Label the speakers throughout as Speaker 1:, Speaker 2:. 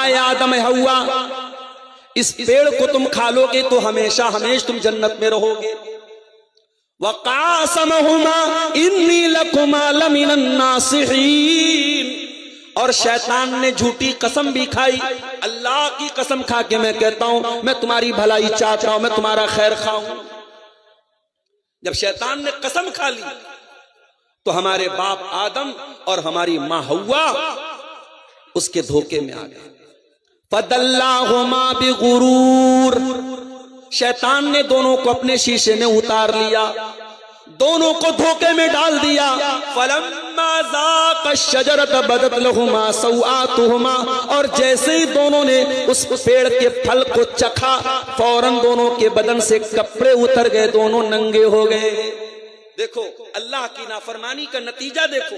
Speaker 1: اے آدم اے حوا، اس پیڑ کو تم کھا لو گے تو ہمیشہ ہمیشہ تم جنت میں رہو گے۔ وَقَاسَمَهُمَا إِنِّي لَكُمَا لَمِنَ النَّاصِحِينَ، اور شیطان نے جھوٹی قسم بھی کھائی، اللہ کی قسم کھا کے میں کہتا ہوں میں تمہاری بھلائی چاہتا ہوں، میں تمہارا خیر خواہ ہوں۔ جب شیطان نے قسم کھا لی تو ہمارے باپ آدم اور ہماری ماں حوا اس کے دھوکے میں آ گئے۔ فَدَلَّاهُمَا بِغُرُورٍ، شیطان نے دونوں کو اپنے شیشے میں اتار لیا، دونوں کو دھوکے میں ڈال دیا۔ فَلَمَّا ذَاقَا الشَّجَرَةَ بَدَتْ لَهُمَا سَوْآتُهُمَا، اور جیسے ہی دونوں نے اس پیڑ کے پھل کو چکھا فوراً دونوں کے بدن سے کپڑے اتر گئے، دونوں ننگے ہو گئے۔ دیکھو اللہ کی نافرمانی کا نتیجہ دیکھو۔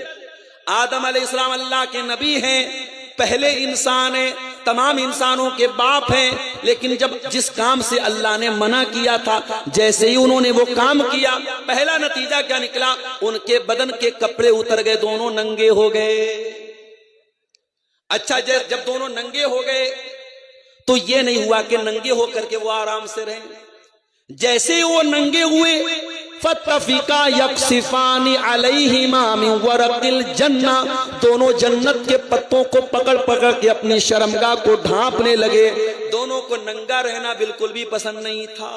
Speaker 1: آدم علیہ السلام اللہ کے نبی ہیں، پہلے انسان ہیں، تمام انسانوں کے باپ ہیں، لیکن جب جس کام سے اللہ نے منع کیا تھا جیسے ہی انہوں نے وہ کام کیا، پہلا نتیجہ کیا نکلا؟ ان کے بدن کے کپڑے اتر گئے، دونوں ننگے ہو گئے۔ اچھا جب دونوں ننگے ہو گئے تو یہ نہیں ہوا کہ ننگے ہو کر کے وہ آرام سے رہیں، جیسے ہی وہ ننگے ہوئے فَاتَّفِقَا يَقْصِفَانِ عَلَيْهِمَا مِنْ وَرَقِ الْجَنَّةِ، دونوں جنت کے پتوں کو پکڑ پکڑ کے اپنی شرمگاہ کو ڈھانپنے لگے۔ دونوں کو ننگا رہنا بالکل بھی پسند نہیں تھا۔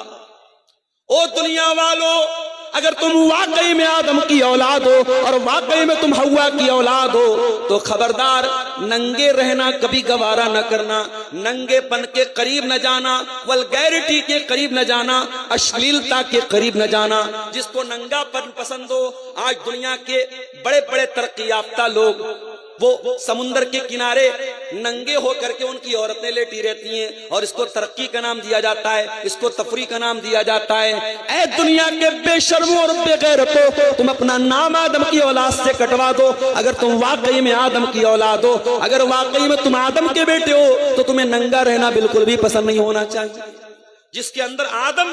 Speaker 1: او دنیا والو، اگر تم واقعی میں آدم کی اولاد ہو اور واقعی میں تم حوا کی اولاد ہو تو خبردار ننگے رہنا کبھی گوارا نہ کرنا، ننگے پن کے قریب نہ جانا، ولگیرٹی کے قریب نہ جانا، اشلیلتا کے قریب نہ جانا۔ جس کو ننگا پن پسند ہو، آج دنیا کے بڑے بڑے ترقی یافتہ لوگ وہ سمندر کے کنارے ننگے ہو کر کے ان کی عورتیں لیٹی رہتی ہیں، اور اس کو ترقی کا نام دیا جاتا ہے، اس کو تفریح کا نام دیا جاتا ہے۔ اے دنیا کے بے شرموں اور بے غیرتوں، تم اپنا نام آدم کی اولاد سے کٹوا دو۔ اگر تم واقعی میں آدم کی اولاد ہو، اگر واقعی میں تم آدم کے بیٹے ہو تو تمہیں ننگا رہنا بالکل بھی پسند نہیں ہونا چاہیے۔ جس کے اندر آدم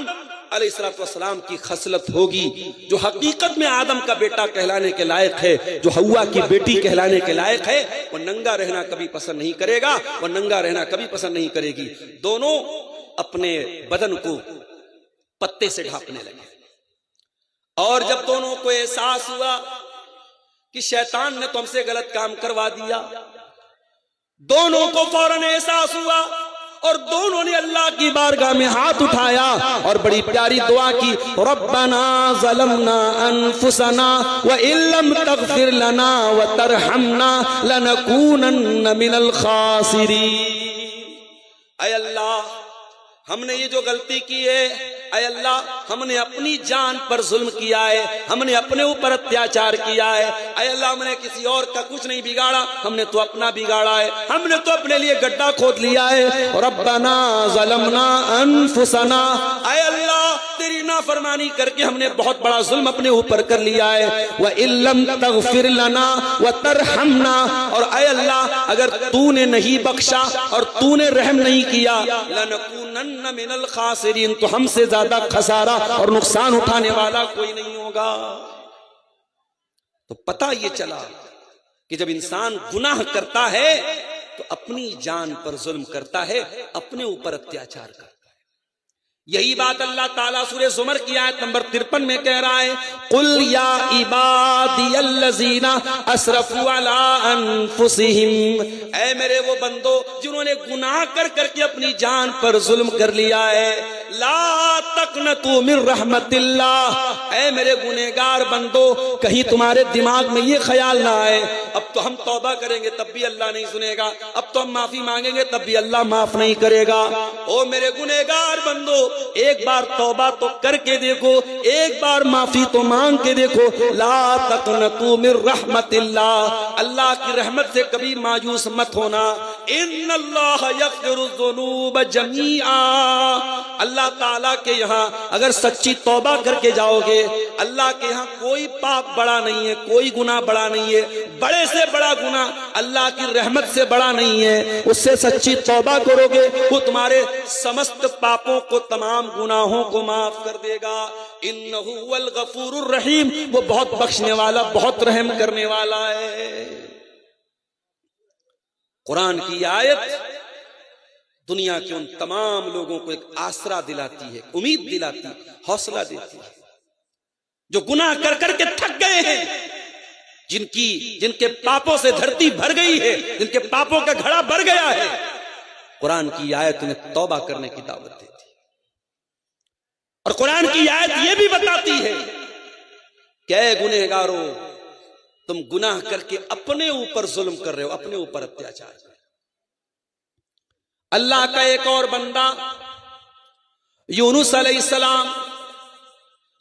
Speaker 1: علیہ السلام کی خصلت ہوگی، جو حقیقت میں آدم کا بیٹا کہلانے کے لائق ہے، جو حوا کی بیٹی کہلانے کے لائق ہے، وہ ننگا رہنا کبھی پسند نہیں کرے گا، وہ ننگا رہنا کبھی پسند نہیں کرے گی۔ دونوں اپنے بدن کو پتے سے ڈھانپنے لگے، اور جب دونوں کو احساس ہوا کہ شیطان نے تو ہم سے غلط کام کروا دیا، دونوں کو فوراً احساس ہوا اور دونوں نے اللہ کی بارگاہ میں ہاتھ اٹھایا اور بڑی پیاری دعا کی، ربنا ظلمنا انفسنا وان لم تغفر لنا وترحمنا لنکونن من الخاسرین۔ اے اللہ، ہم نے یہ جو غلطی کی ہے، اے اللہ ہم نے اپنی جان پر ظلم کیا ہے، ہم نے اپنے اوپر اتیاچار کیا ہے، اے اللہ ہم نے کسی اور کا کچھ نہیں بگاڑا، ہم نے تو اپنا بگاڑا ہے، ہم نے تو اپنے لیے گڈھا کھود لیا ہے۔ ربنا ظلمنا انفسنا، اے اللہ تیری نافرمانی کر کے ہم نے بہت بڑا ظلم اپنے اوپر کر لیا ہے۔ وَإِن لَمْ تَغْفِرْ لَنَا وَتَرْحَمْنَا، اور اے اللہ اگر تو نے نہیں بخشا اور تو نے رحم نہیں کیا، لَنَكُونَنَّ مِنَ الْخَاسِرِينَ، تو ہم سے زیادہ خسارہ اور نقصان اٹھانے والا کوئی نہیں ہوگا۔ تو پتہ یہ چلا کہ جب انسان گناہ کرتا ہے تو اپنی جان پر ظلم کرتا ہے، اپنے اوپر اتیاچار کرتا ہے۔ یہی بات اللہ تعالیٰ سورہ زمر کی آیت نمبر 53 میں کہہ رہا ہے، قُلْ يَا عِبَادِيَ الَّذِينَ أَسْرَفُوا عَلَىٰ أَنفُسِهِمْ، اے میرے وہ بندو جنہوں نے گناہ کر کر کے اپنی جان پر ظلم کر لیا ہے، لا تقنطوا من رحمت اللہ، اے میرے گنہگار بندو کہیں تمہارے دماغ میں یہ خیال نہ آئے اب تو ہم توبہ کریں گے تب بھی اللہ نہیں سنے گا، اب تو ہم معافی مانگیں گے تب بھی اللہ معاف نہیں کرے گا۔ او میرے گنہگار بندو، ایک بار توبہ تو کر کے دیکھو، ایک بار معافی تو مانگ کے دیکھو۔ لا تقنطوا من رحمت اللہ، اللہ کی رحمت سے کبھی مایوس مت ہونا۔ ان اللہ یغفر الذنوب جمیعا، اللہ تعالیٰ کے یہاں اگر سچی توبہ کر کے جاؤ گے، اللہ کے یہاں کوئی پاپ بڑا نہیں ہے، کوئی گناہ بڑا نہیں ہے، بڑے سے بڑا گناہ اللہ کی رحمت سے بڑا نہیں ہے۔ اس سے سچی توبہ کرو گے، وہ تمہارے سمست پاپوں کو، تمام گناہوں کو معاف کر دے گا۔ انہ هو الغفور الرحیم، وہ بہت بخشنے والا، بہت رحم کرنے والا ہے۔ قرآن کی آیت دنیا کے ان تمام لوگوں کو ایک آسرا دلاتی ہے، امید دلاتی ہے، حوصلہ دیتی ہے، جو گناہ کر کر کے تھک گئے ہیں، جن کے پاپوں سے دھرتی بھر گئی ہے، جن کے پاپوں کا گھڑا بھر گیا ہے، قرآن کی آیت انہیں توبہ کرنے کی دعوت دیتی ہے۔ اور قرآن کی آیت یہ بھی بتاتی ہے کہ اے گنہگارو، تم گناہ کر کے اپنے اوپر ظلم کر رہے ہو، اپنے اوپر اتیاچار کر رہے ہو۔ اللہ کا ایک اور بندہ یونس علیہ السلام،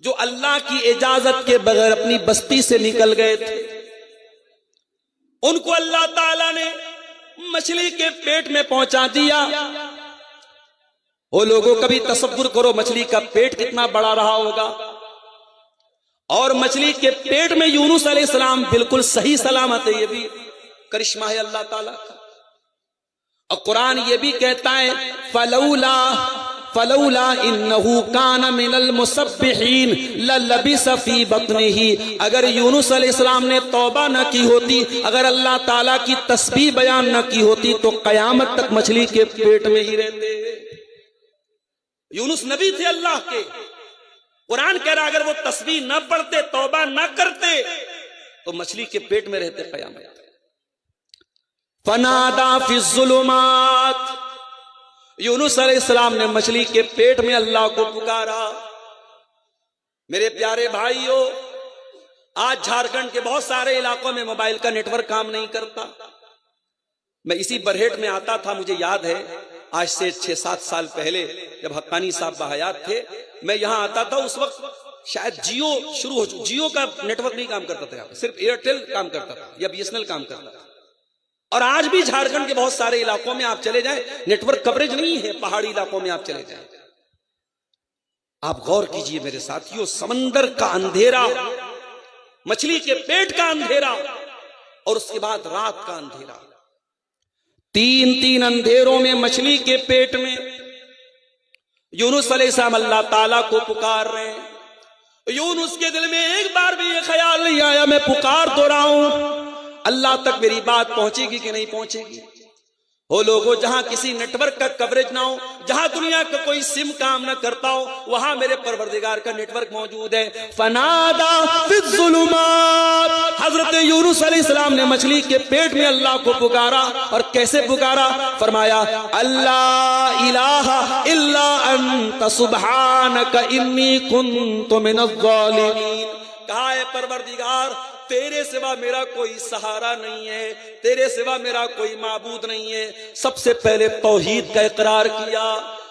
Speaker 1: جو اللہ کی اجازت کے بغیر اپنی بستی سے نکل گئے تھے، ان کو اللہ تعالی نے مچھلی کے پیٹ میں پہنچا دیا۔ وہ لوگوں کبھی تصور کرو مچھلی کا پیٹ کتنا بڑا رہا ہوگا، اور مچھلی کے پیٹ میں یونس علیہ السلام بالکل صحیح سلامت ہے۔ یہ بھی کرشمہ ہے اللہ تعالیٰ کا۔ اور قرآن یہ بھی کہتا ہے فلولا انہو کان من المسبحین للبث فی بطنہ، اگر یونس علیہ السلام نے توبہ نہ کی ہوتی، اگر اللہ تعالیٰ کی تسبیح بیان نہ کی ہوتی، تو قیامت تک مچھلی کے پیٹ میں ہی رہتے۔ یونس نبی تھے اللہ کے، قرآن کہہ رہا اگر وہ تسبیح نہ پڑھتے، توبہ نہ کرتے، تو مچھلی کے پیٹ میں رہتے قیامت۔ فنادا فی الظلمات، یونس علیہ السلام نے مچھلی کے پیٹ میں اللہ کو پکارا۔ میرے پیارے بھائیوں، آج جھارکھنڈ کے بہت سارے علاقوں میں موبائل کا نیٹ ورک کام نہیں کرتا۔ میں اسی برہیٹ میں آتا تھا، مجھے یاد ہے آج سے 6-7 سال پہلے جب حقانی صاحب بحیات تھے، میں یہاں آتا تھا، اس وقت شاید جیو شروع ہو چکا، جیو کا نیٹ ورک نہیں کام کرتا تھا، یہاں صرف ایئرٹیل کام کرتا تھا یا بی ایس این ایل کام کرتا تھا۔ اور آج بھی جھارکھنڈ کے بہت سارے علاقوں میں آپ چلے جائیں، نیٹ ورک کوریج نہیں ہے، پہاڑی علاقوں میں آپ چلے جائیں۔ آپ غور کیجئے میرے ساتھیوں، سمندر کا اندھیرا، مچھلی کے پیٹ کا اندھیرا، اور اس کے بعد رات کا اندھیرا، تین اندھیروں میں مچھلی کے پیٹ میں یونس علیہ السلام اللہ تعالیٰ کو پکار رہے ہیں۔ یونس کے دل میں ایک بار بھی یہ خیال نہیں آیا میں پکار تو رہا ہوں، اللہ تک میری بات پہنچے گی کہ نہیں پہنچے گی۔ وہ لوگوں جہاں کسی نیٹ ورک کا کوریج نہ ہو، جہاں دنیا کا کوئی سم کام نہ کرتا ہو، وہاں میرے پروردگار کا نیٹ ورک موجود ہے۔ فنادا فی الظلمات، حضرت یونس علیہ السلام نے مچھلی کے پیٹ میں اللہ کو پکارا، اور کیسے پکارا؟ فرمایا اللہ الہ الا انت سبحانک انی کنت من الظالمین۔ کہا ہے پروردگار، تیرے سوا میرا کوئی سہارا نہیں ہے، تیرے سوا میرا کوئی معبود نہیں ہے۔ سب سے پہلے توحید کا اقرار کیا۔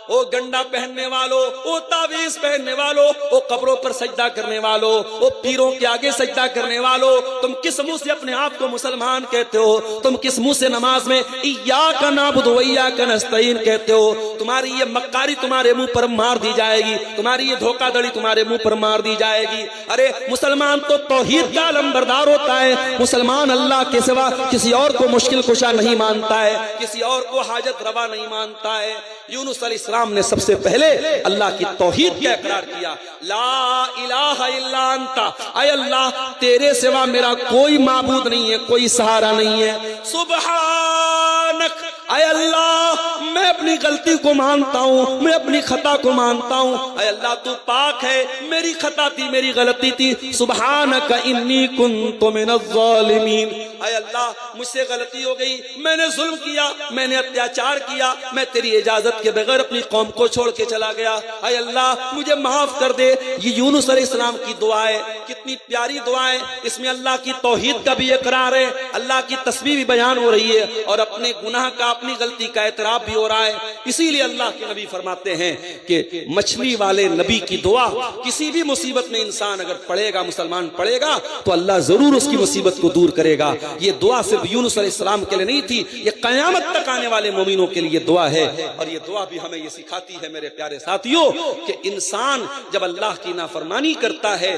Speaker 1: او گنڈا پہننے والو، او تعویذ پہننے والو، او قبروں پر سجدہ کرنے والو، او پیروں کے آگے سجدہ کرنے والو، تم کس منہ سے اپنے آپ کو مسلمان کہتے ہو؟ تم کس منہ سے نماز میں ایاک نعبد و ایاک نستعین کہتے ہو؟ تمہاری یہ مکاری تمہارے منہ پر مار دی جائے گی، تمہاری یہ دھوکہ دڑی تمہارے منہ پر مار دی جائے گی۔ ارے مسلمان تو توحید کا علمبردار ہوتا ہے، مسلمان اللہ کے سوا کسی اور کو مشکل کشا نہیں مانتا ہے، کسی اور کو حاجت روا نہیں مانتا ہے۔ یونس علیہ السلام نے سب سے پہلے اللہ کی توحید کا اقرار کیا، لا الہ الا انت، اے اللہ تیرے سوا میرا کوئی معبود نہیں ہے، کوئی سہارا نہیں ہے۔ سبحانک، اے اللہ میں اپنی غلطی کو مانتا ہوں، میں اپنی خطا کو مانتا ہوں، اے اللہ تو پاک ہے، میری خطا تھی، میری غلطی تھی۔ سبحانک انی کنت من الظالمین، اے اللہ مجھ سے غلطی ہو گئی، میں نے ظلم کیا، میں نے اتیاچار کیا، میں تیری اجازت کے بغیر اپنی قوم کو چھوڑ کے چلا گیا، اے اللہ مجھے معاف کر دے۔ یہ یونس علیہ السلام کی دعا ہے، کتنی پیاری دعا ہے، اس میں اللہ کی توحید کا بھی اقرار ہے، اللہ کی تسبیح بھی بیان ہو رہی ہے، اور اپنے گناہ کا، اپنی غلطی کا اعتراف بھی ہو رہا ہے۔ اسی لیے اللہ کے نبی فرماتے ہیں کہ مچھلی والے نبی کی دعا کسی بھی مصیبت میں انسان اگر پڑھے گا، مسلمان پڑھے گا، تو اللہ ضرور اس کی مصیبت کو دور کرے گا۔ یہ دعا صرف یونس علیہ السلام کے لیے نہیں تھی، یہ قیامت تک آنے والے مومنوں کے لیے دعا ہے۔ اور یہ دعا بھی ہمیں یہ سکھاتی ہے میرے پیارے ساتھیوں کہ انسان جب اللہ کی نافرمانی کرتا ہے،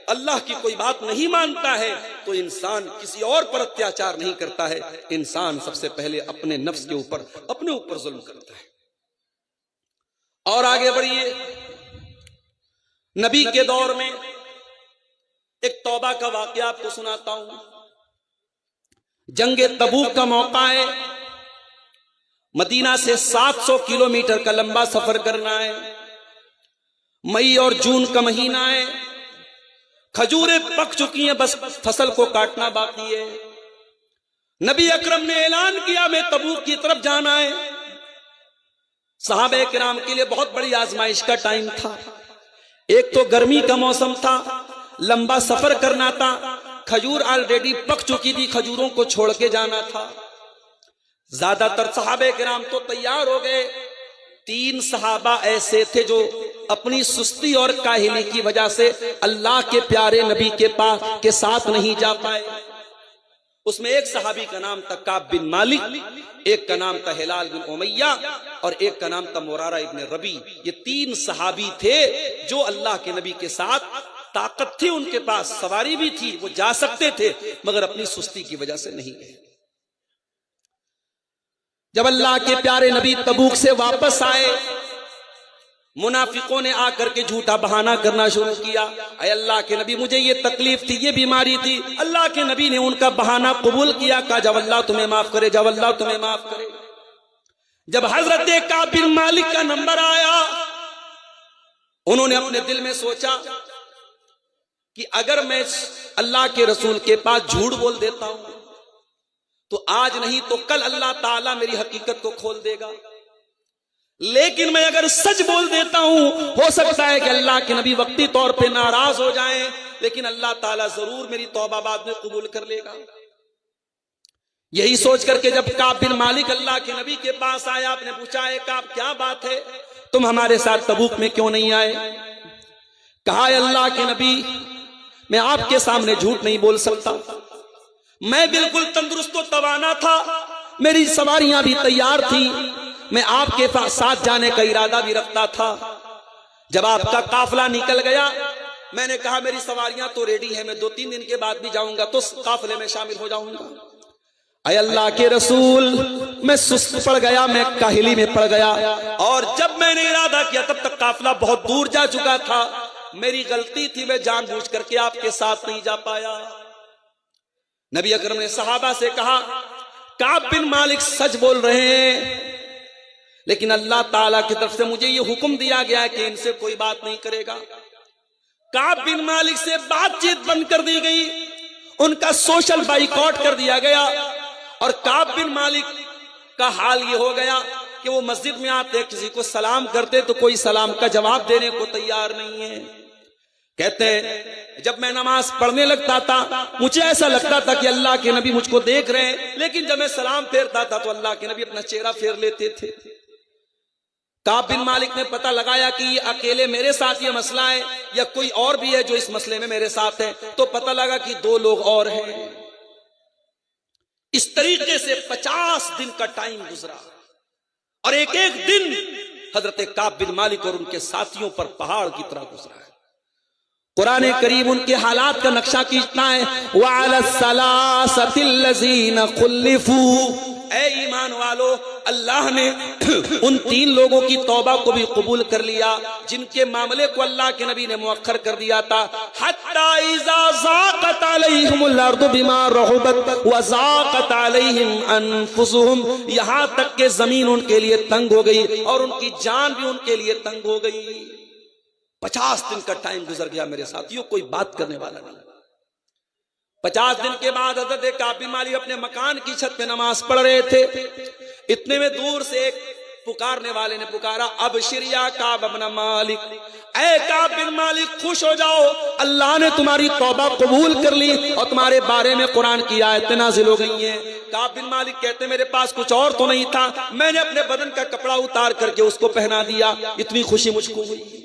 Speaker 1: اللہ کی کوئی بات نہیں مانتا ہے، تو انسان کسی اور پر اتیاچار نہیں کرتا ہے، انسان سب سے پہلے اپنے نفس کے اوپر، اپنے اوپر ظلم کرتا ہے۔ اور آگے بڑھیے، نبی کے دور میں ایک توبہ کا واقعہ آپ کو سناتا ہوں۔ جنگ تبوک کا موقع ہے، مدینہ سے 700 کلومیٹر کا لمبا سفر کرنا ہے، مئی اور جون کا مہینہ ہے، کھجوریں پک چکی ہیں، بس فصل کو کاٹنا باقی ہے۔ نبی اکرم نے اعلان کیا میں تبوک کی طرف جانا ہے۔ صحابہ کرام کے لیے بہت بڑی آزمائش کا ٹائم تھا، ایک تو گرمی کا موسم تھا، لمبا سفر کرنا تھا، کھجور آلریڈی پک چکی تھی، کھجوروں کو چھوڑ کے جانا تھا۔ زیادہ تر صحابہ کرام تو تیار ہو گئے، 3 صحابہ ایسے تھے جو اپنی سستی اور کاہلی کی وجہ سے اللہ کے پیارے نبی کے پاس کے ساتھ نہیں جا پائے۔ اس میں ایک صحابی کا نام تھا کعب بن مالک، ایک کا نام تھا ہلال بن امیہ، اور ایک کا نام تھا مرارہ ابن ربیع۔ یہ 3 صحابی تھے جو اللہ کے نبی کے ساتھ، طاقت تھی ان کے پاس، سواری بھی تھی، وہ جا سکتے تھے، مگر اپنی سستی کی وجہ سے نہیں گئے۔ جب اللہ کے پیارے نبی تبوک سے واپس آئے، منافقوں نے آ کر کے جھوٹا بہانہ کرنا شروع کیا، اے اللہ کے نبی مجھے یہ تکلیف تھی، یہ بیماری تھی۔ اللہ کے نبی نے ان کا بہانہ قبول کیا، کہا جب اللہ تمہیں معاف کرے، جب اللہ تمہیں معاف کرے۔ جب حضرت کعب بن مالک کا نمبر آیا، انہوں نے اپنے دل میں سوچا کہ اگر میں اللہ کے رسول کے پاس جھوٹ بول دیتا ہوں تو آج نہیں تو کل اللہ تعالیٰ میری حقیقت کو کھول دے گا، لیکن میں اگر سچ بول دیتا ہوں ہو سکتا ہے کہ اللہ کے نبی وقتی طور پہ ناراض ہو جائیں، لیکن اللہ تعالیٰ ضرور میری توبہ بعد میں قبول کر لے گا۔ یہی سوچ کر کے جب کعب بن مالک اللہ کے نبی کے پاس آیا، آپ نے پوچھا ہے کعب کیا بات ہے، تم ہمارے ساتھ تبوک میں کیوں نہیں آئے؟ کہا ہے اللہ کے نبی میں آپ کے سامنے جھوٹ نہیں بول سکتا، میں بالکل تندرست و توانا تھا، میری سواریاں بھی تیار تھی، میں آپ کے ساتھ جانے کا ارادہ بھی رکھتا تھا۔ جب آپ کا قافلہ نکل گیا، میں نے کہا میری سواریاں تو ریڈی ہیں، میں 2-3 دن کے بعد بھی جاؤں گا تو قافلے میں شامل ہو جاؤں گا۔ اے اللہ کے رسول میں سست پڑ گیا، میں کاہلی میں پڑ گیا، اور جب میں نے ارادہ کیا تب تک قافلہ بہت دور جا چکا تھا، میری غلطی تھی، میں جان بوجھ کر کے آپ کے ساتھ نہیں جا پایا۔ نبی اکرم نے صحابہ سے کہا کعب بن مالک سچ بول رہے ہیں، لیکن اللہ تعالیٰ کی طرف سے مجھے یہ حکم دیا گیا ہے کہ ان سے کوئی بات نہیں کرے گا۔ کعب بن مالک سے بات چیت بند کر دی گئی، ان کا سوشل بائیکاٹ کر دیا گیا، اور کعب بن مالک کا حال یہ ہو گیا کہ وہ مسجد میں آتے کسی کو سلام کرتے تو کوئی سلام کا جواب دینے کو تیار نہیں ہے۔ کہتے ہیں جب میں نماز پڑھنے لگتا تھا مجھے ایسا لگتا تھا کہ اللہ کے نبی مجھ کو دیکھ رہے ہیں، لیکن جب میں سلام پھیرتا تھا تو اللہ کے نبی اپنا چہرہ پھیر لیتے تھے۔ کعب بن مالک نے پتہ لگایا کہ یہ اکیلے میرے ساتھ یہ مسئلہ ہے یا کوئی اور بھی ہے جو اس مسئلے میں میرے ساتھ ہے، تو پتہ لگا کہ 2 لوگ اور ہیں۔ اس طریقے سے 50 دن کا ٹائم گزرا، اور ایک ایک دن حضرت کعب بن مالک اور ان کے ساتھیوں پر پہاڑ کی طرح گزرا ہے۔ قرآن کریم ان کے حالات کا نقشہ کھینچتا ہے، وَعَلَى الثَّلَاثَةِ الَّذِينَ خُلِّفُوا، اے ایمان والو اللہ نے ان 3 لوگوں کی توبہ کو بھی قبول کر لیا جن کے معاملے کو اللہ کے نبی نے مؤخر کر دیا تھا۔ حَتَّى إِذَا ضَاقَتْ عَلَيْهِمُ الْأَرْضُ بِمَا رَحُبَتْ وَضَاقَتْ عَلَيْهِمْ أَنفُسُهُمْ، یہاں تک کہ زمین ان کے لیے تنگ ہو گئی اور ان کی جان بھی ان کے لیے تنگ ہو گئی۔ 50 دن کا ٹائم گزر گیا میرے ساتھیوں، کوئی بات کرنے والا نہیں۔ 50 دن کے بعد حضرت کعب بن مالک اپنے مکان کی چھت پہ نماز پڑھ رہے تھے، اتنے میں دور سے ایک پکارنے والے نے پکارا، ابشر یا کعب بن مالک، اے کعب بن مالک خوش ہو جاؤ، اللہ نے تمہاری توبہ قبول کر لی اور تمہارے بارے میں قرآن کی آیتیں نازل ہو گئی ہیں۔ کعب بن مالک کہتے میرے پاس کچھ اور تو نہیں تھا، میں نے اپنے بدن کا کپڑا اتار کر کے اس کو پہنا دیا، اتنی خوشی مجھ کو ہوئی۔